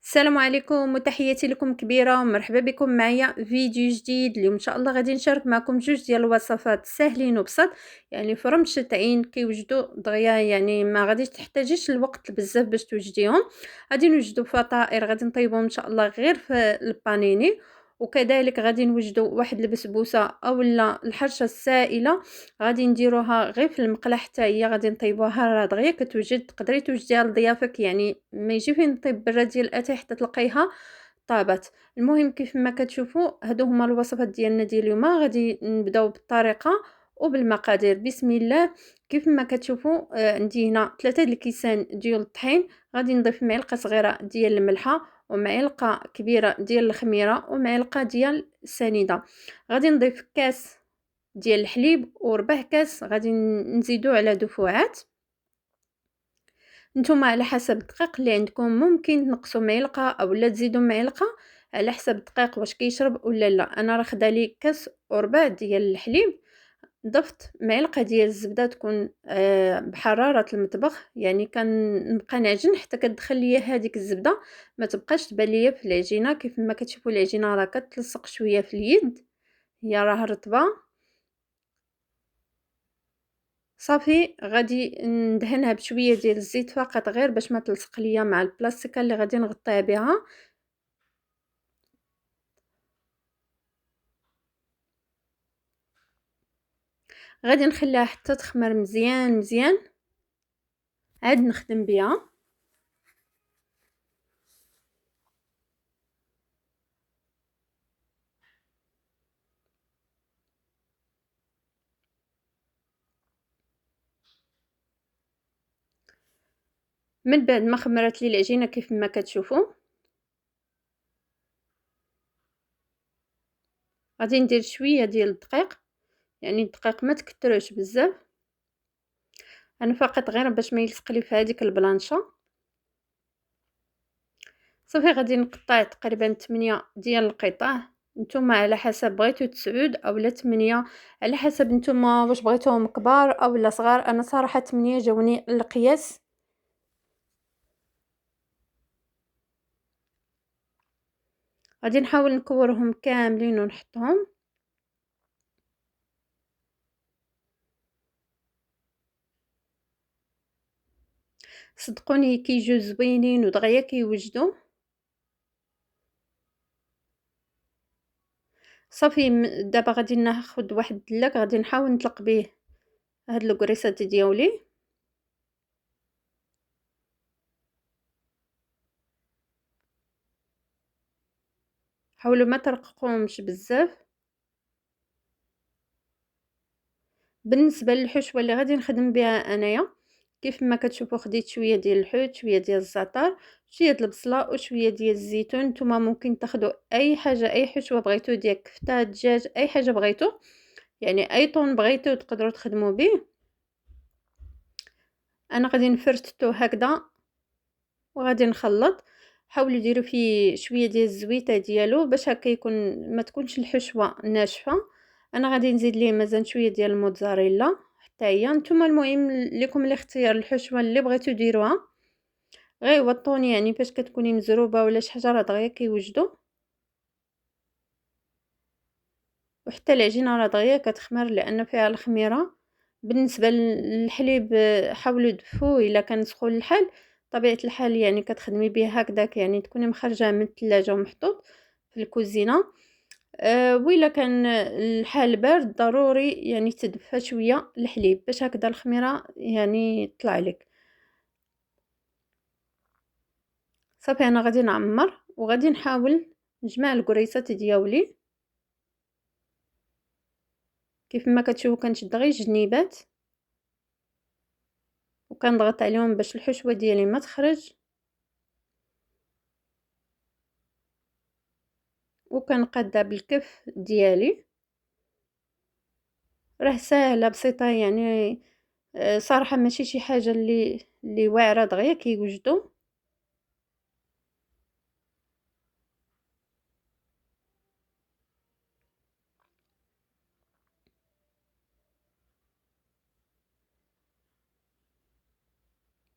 السلام عليكم وتحياتي لكم كبيرة ومرحبا بكم معايا فيديو جديد. اليوم ان شاء الله غادي نشارك معكم جوج ديال الوصفات ساهلين وبسط، يعني فرم شتعين كيوجدوا دغيا، يعني ما غاديش تحتاجيش الوقت بزاف باش توجديهم. غادي نوجدوا فطائر غادي نطيبهم ان شاء الله غير في البانيني، وكذلك غادي نوجدوا واحد البسبوسه اولا الحرشه السائله غادي نديروها غير في المقله، حتى هي غادي نطيبوها راه دغيا كتوجد، تقدري توجديها لضيافك، يعني ما يجي فين نطيب برا ديال الاتاي حتى تلقيها طابت. المهم كيف ما كتشوفوا هادو هما الوصفات ديالنا ديال اليوم. غادي نبداو بالطريقه وبالمقادير. بسم الله. كيف ما كتشوفوا عندي هنا 3 الكيسان ديال الطحين. غادي نضيف معلقه صغيره ديال الملحه ومعلقه كبيره ديال الخميره ومعلقه ديال السنيده. غادي نضيف كاس ديال الحليب وربع كاس غادي نزيدو على دفعات. نتوما على حسب الدقيق اللي عندكم ممكن تنقصوا معلقه اولا تزيدوا معلقه على حسب الدقيق واش كيشرب ولا لا. انا راه خدالي كاس وربع ديال الحليب. ضفت معلقه ديال الزبده تكون بحراره المطبخ، يعني كنبقى نعجن حتى كتدخل ليا هذيك الزبده، ما تبقاش تبان ليا في العجينه. كيف ما كتشوفوا العجينه راه كتلصق شويه في اليد، هي راه رطبه. صافي غادي ندهنها بشويه ديال الزيت فقط غير باش ما تلصق ليا مع البلاستيكه اللي غادي نغطيها بها. غادي نخليها حتى تخمر مزيان مزيان عاد نخدم بها. من بعد ما خمرت لي العجينه كيف ما كتشوفوا غادي ندير شويه ديال الدقيق، يعني الدقيق ما تكتروش بزاف، انا فقط غير باش ما يلصق لي في هذيك البلانشه. صافي غادي نقطع تقريبا 8 ديال القطع. نتوما على حسب بغيتو 9 اولا 8، على حسب نتوما واش بغيتوهم كبار اولا صغار. انا صراحه 8 جاوني القياس. غادي نحاول نكورهم كاملين ونحطهم. صدقوني كيجيو زوينين ودغيا كيوجدوا. صافي دابا غادي ناخذ واحد الدلاك غادي نحاول نطلق به هاد الكريسات ديالي. حاولوا ما ترققوهمش بزاف. بالنسبه للحشوه اللي غادي نخدم بها انايا، كيف ما كتشوفوا خديت شويه ديال الحوت، شويه ديال الزعتر، شويه ديال البصله وشويه ديال الزيتون. نتوما ممكن تاخذوا اي حاجه، اي حشوه بغيتو، ديال كفته دجاج، اي حاجه بغيتو، يعني اي طون بغيتو تقدروا تخدموا به. انا غادي نفرتو هكذا وغادي نخلط. حاولوا ديروا فيه شويه ديال الزويته ديالو باش هكا يكون ما تكونش الحشوه ناشفه. انا غادي نزيد ليه مازال شويه ديال الموتزاريلا حتى هي. نتوما المهم لكم الاختيار الحشوه اللي بغيتو ديروها، غير وطوني يعني فاش كتكوني مزروبه ولا شي حاجه راه دغيا كيوجدوا. وحتى العجينه راه دغيا كتخمر لان فيها الخميره. بالنسبه للحليب حاولوا تدفوه الا كان سخون الحال. طبيعه الحال يعني كتخدمي به هكذاك، يعني تكوني مخرجاه من الثلاجه ومحطوط في الكوزينه. وإلا كان الحال بارد ضروري يعني تدفى شويه الحليب باش هكذا الخميره يعني تطلع لك. صافي انا غادي نعمر وغادي نحاول نجمع الكريسات ديالي. كيف ما كتشوفوا كنشد غير الجنيبات وكنضغط عليهم باش الحشوه ديالي ما تخرج، وكنقادها بالكف ديالي. راه ساهله بسيطه يعني. صراحه ماشي شي حاجه اللي واعره، دغيا كيوجدوا.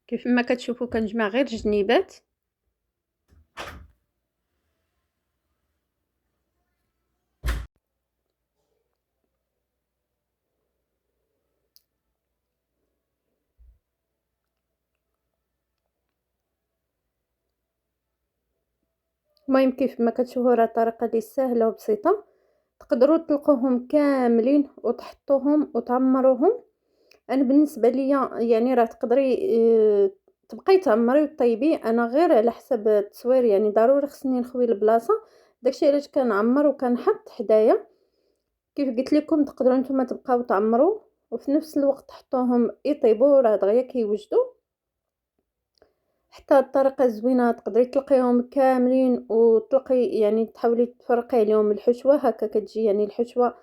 كيف ما كتشوفوا كنجمع غير الجنيبات. المهم كيف ما كتشوفوا راه الطريقه اللي سهله وبسيطه، تقدروا تطلقوهم كاملين وتحطوهم وتعمروهم. انا بالنسبه ليا يعني راه تقدري تبقاي تعمري وطيبي، انا غير على حسب التصوير يعني ضروري خصني نخوي البلاصه، داكشي علاش كنعمر وكنحط حدايا. كيف قلت لكم تقدروا نتوما تبقاو تعمروا وفي نفس الوقت تحطوهم يطيبوا، راه دغيا كيوجدوا. حتى الطريقه زوينه تقدري تلقيهم كاملين وتلقي يعني تحاولي تفرقي عليهم الحشوه، هكا كتجي يعني الحشوه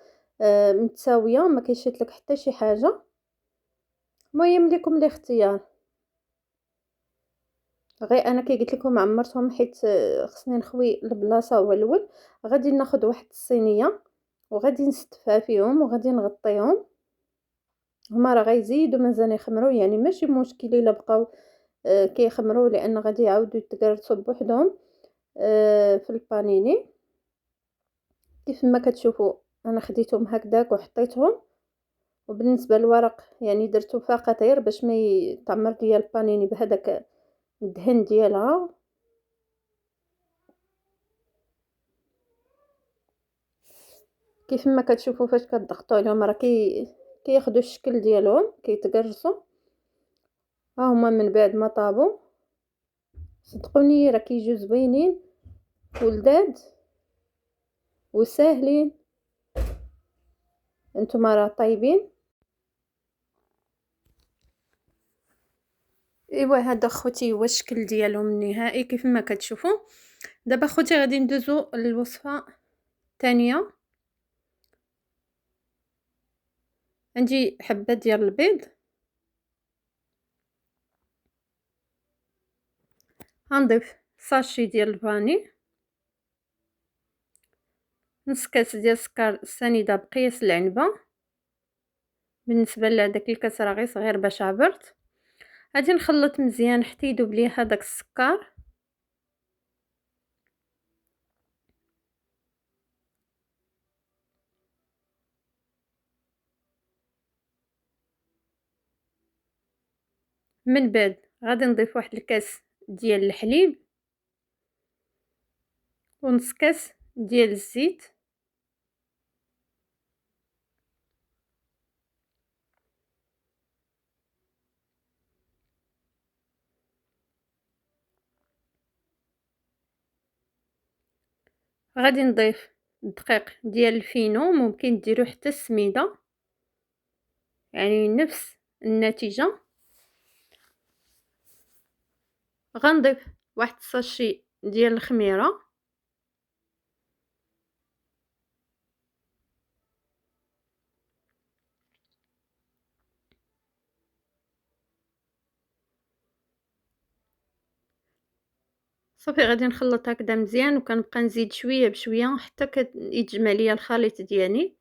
متساويه ما كيشيط لك حتى شي حاجه. المهم ليكم الاختيار. غير انا كي قلت لكم عمرتهم حيت خصني نخوي البلاصه هو الاول. غادي ناخذ واحد الصينيه وغادي نستفها فيهم وغادي نغطيهم. هما راه غيزيدوا مازال يخمروا يعني ماشي مشكل الا بقاو كيخمروا، لان غادي يعاودوا يتقرصوا بوحدهم في البانيني. كيف ما كتشوفوا انا خديتهم هكذاك وحطيتهم. وبالنسبه للورق يعني درتو فقط باش ما يتعمر ليا البانيني بهذاك الدهن ديالها. كيف ما كتشوفوا فاش كتضغطوا عليهم راه كياخذوا الشكل ديالهم كيتقرصوا. ها هما من بعد ما طابوا صدقوني راه كيجيو زوينين ولذاذ وساهلين. انتما راه طيبين. ايوا هذا خوتي هو الشكل ديالهم النهائي كيف ما كتشوفوا. دابا خوتي غادي ندوزو للوصفه الثانيه. عندي حبه ديال البيض، غنضيف ساشي ديال الفاني، نص كاس ديال السكر السنيده بقياس العنبه، بالنسبه لهداك الكاس راه غير صغير باش عبرت. غادي نخلط مزيان حتى يذوب لي هذاك السكر. من بعد غادي نضيف واحد الكاس ديال الحليب ونص كاس ديال الزيت. غادي نضيف الدقيق ديال الفينو، ممكن ديروا حتى السميده يعني نفس النتيجه. غنضيف واحد الساشي ديال الخميره، صافي غادي نخلط هكذا مزيان وكنبقى نزيد شويه بشويه حتى كيتجمع ليا الخليط ديالي.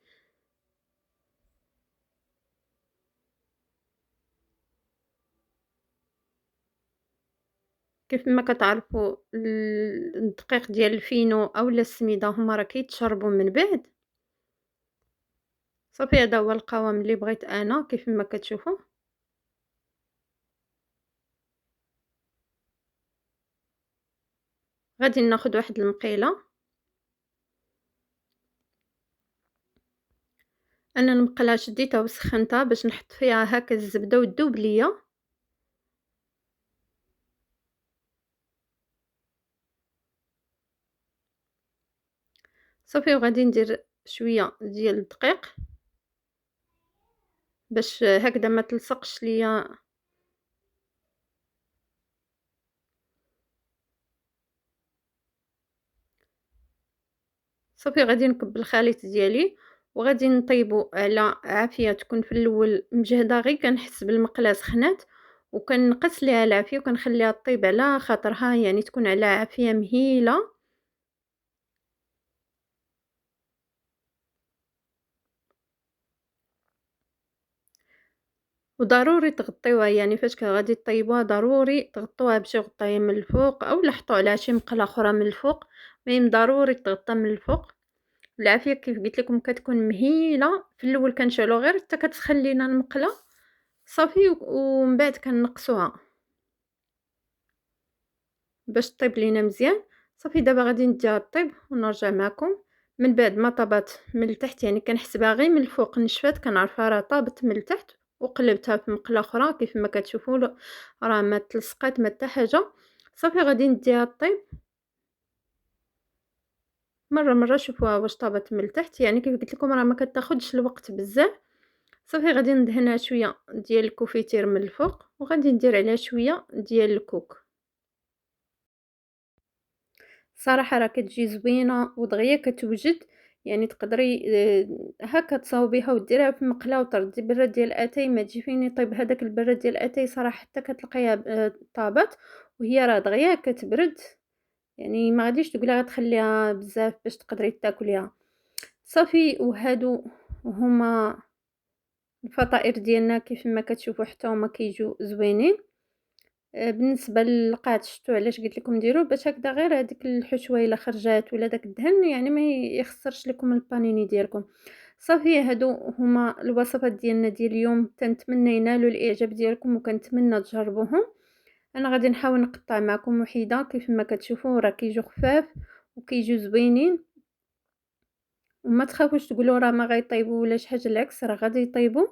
كيف ما كتعرفوا الدقيق ديال الفينو اولا السميده هما راه كيتشربوا من بعد. صافي هذا هو القوام اللي بغيت انا كيف ما كتشوفوا. غادي ناخذ واحد المقيله، انا المقله شديتها وسخنتها باش نحط فيها هكا الزبده وتذوب ليا. صافي وغادي ندير شويه ديال الدقيق باش هكذا ما تلصقش ليا. صافي غادي نكب الخليط ديالي وغادي نطيبو على عافيه تكون في الاول مجهده، غير كنحس بالمقله سخنات وكنقص ليها العافيه وكنخليها طيب على خاطرها يعني تكون على عافيه مهيله. وضروري تغطيوها يعني فاش غادي طيبوها ضروري تغطوها بشي غطايه من الفوق او لحطوا عليها شي مقله اخرى من الفوق. المهم ضروري تغطى من الفوق. العافيه كيف قلت لكم كتكون مهيله في الاول كنشعلو غير حتى كتسخن لينا المقله صافي ومن بعد كنقصوها باش طيب لينا مزيان. صافي دابا غادي نديها طيب ونرجع معكم. من بعد ما طابت من التحت، يعني كنحسبها غير من الفوق نشفات، كنعرفها راه طابت من التحت، وقلبتها في مقله اخرى كيف ما كتشوفوا راه ما تلصقات ما حتى حاجه. صافي غادي نديها طيب مره مره، شوفوها واش طابت من التحت، يعني كيف قلت لكم راه ما كتاخذش الوقت بزاف. صافي غادي ندهنها شويه ديال الكوفيتير من الفوق، وغادي ندير عليها شويه ديال الكوك. صراحة راه كتجي زوينة ودغيا كتوجد، يعني تقدري هاكا تصاوبيها وديريها في مقلة وتردي براد ديال اتاي، ما تجي فين يطيب هذاك البراد ديال اتاي صراحة حتى كتلقايها طابت وهي راه دغيا كتبرد، يعني ما غاديش تقولي غتخليها بزاف باش تقدري تاكليها. صافي وهادو هما الفطائر ديالنا كيف ما كتشوفوا حتى هما كيجيو زوينين. بالنسبة للقاع شفتوا علاش قلت لكم ديروه باش هكذا غير هذيك الحشوه الا خرجات ولا داك الدهن يعني ما يخسرش لكم البانيني ديالكم. صافي هادو هما الوصفات ديالنا ديال اليوم، كنتمنى ينالوا الاعجاب ديالكم وكنتمنى تجربوهم. انا غادي نحاول نقطع معكم وحيده كيف ما كتشوفوا راه كيجيو خفاف وكيجيو زوينين، وما تخافوش تقولوا راه ما غيطيبوا ولا شي حاجه، العكس راه غادي يطيبوا.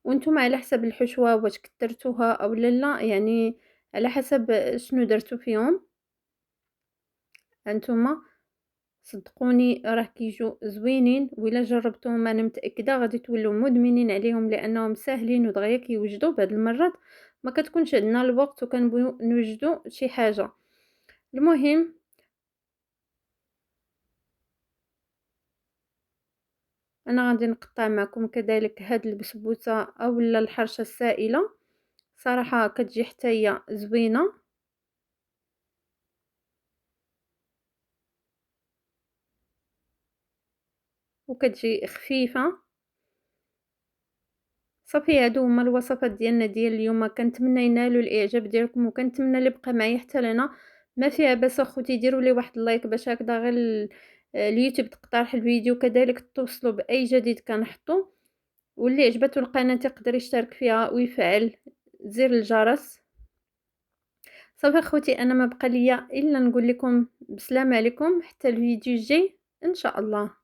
وانتم على حسب الحشوة واش كترتوها او لا، يعني على حسب شنو درتو فيهم انتم. صدقوني راه كيجو زوينين، وإلا جربتوهم انا متاكده غادي تولوا مدمنين عليهم لانهم ساهلين ودغيا كيوجدوا. بعض المرات ما كتكونش عندنا الوقت وكنبغيو نوجدوا شي حاجه. المهم انا غادي نقطع معكم كذلك هاد البسبوسه اولا الحرشه السائله، صراحه كتجي حتى هي زوينه وكتجي خفيفه. صافي هادو هما الوصفات ديالنا ديال اليوم، كنتمنى ينالوا الاعجاب ديالكم وكنتمنى اللي بقى معايا حتى لهنا. ما فيها باس اخوتي ديروا لي واحد اللايك باش هكذا غير اليوتيوب تقترح الفيديو، كذلك توصلوا باي جديد كنحطو، واللي عجبته القناه يقدر يشترك فيها ويفعل زر الجرس. صافي اخوتي انا ما بقى ليا الا نقول لكم بسلام عليكم حتى الفيديو الجاي ان شاء الله.